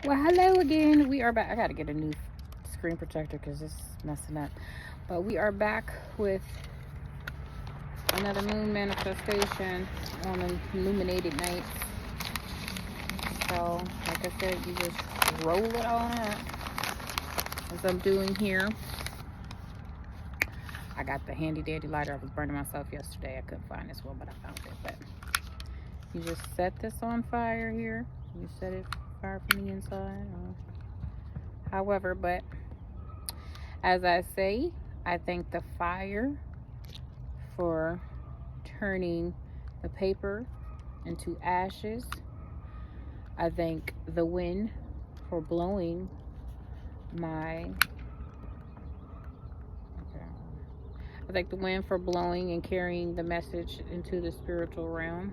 Well, hello again. We are back. I gotta get a new screen protector because it's messing up. But we are back with another moon manifestation on illuminated nights. So, like I said, you just roll it on up. As I'm doing here. I got the handy dandy lighter. I was burning myself yesterday. I couldn't find this one, but I found it. But you just set this on fire here. You set it fire from the inside. However, but as I say, I thank the fire for turning the paper into ashes. I thank the wind for blowing I thank the wind for blowing and carrying the message into the spiritual realm.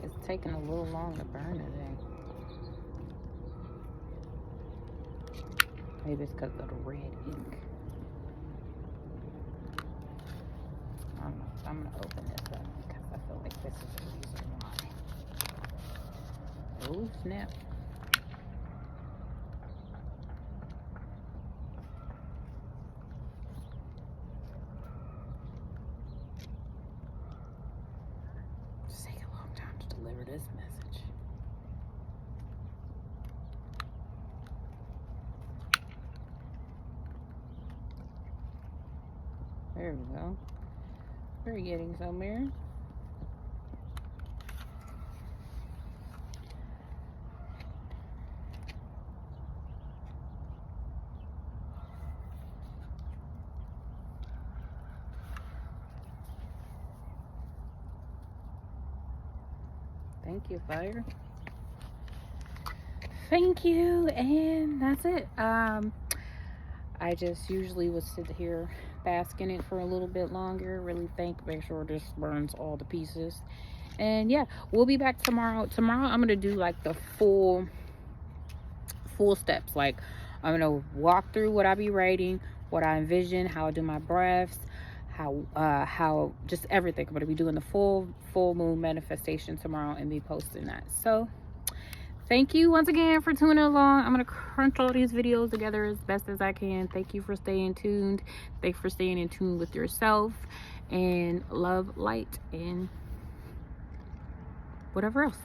It's taking a little long to burn today. Maybe it's because of the red ink. I don't know. I'm going to open this up because I feel like this is the reason why. Oh, snap. It's taking a long time to deliver this message. There we go. We're getting somewhere. Thank you, fire. Thank you, and that's it. I just usually would sit here, bask in it for a little bit longer, really make sure this burns all the pieces. And yeah, we'll be back tomorrow. Tomorrow I'm gonna do like the full steps. Like I'm gonna walk through what I be writing, what I envision, how I do my breaths, how just everything. I'm gonna be doing the full moon manifestation tomorrow and be posting that. So thank you once again for tuning along. I'm going to crunch all these videos together as best as I can. Thank you for staying tuned. Thank you for staying in tune with yourself. And love, light, and whatever else.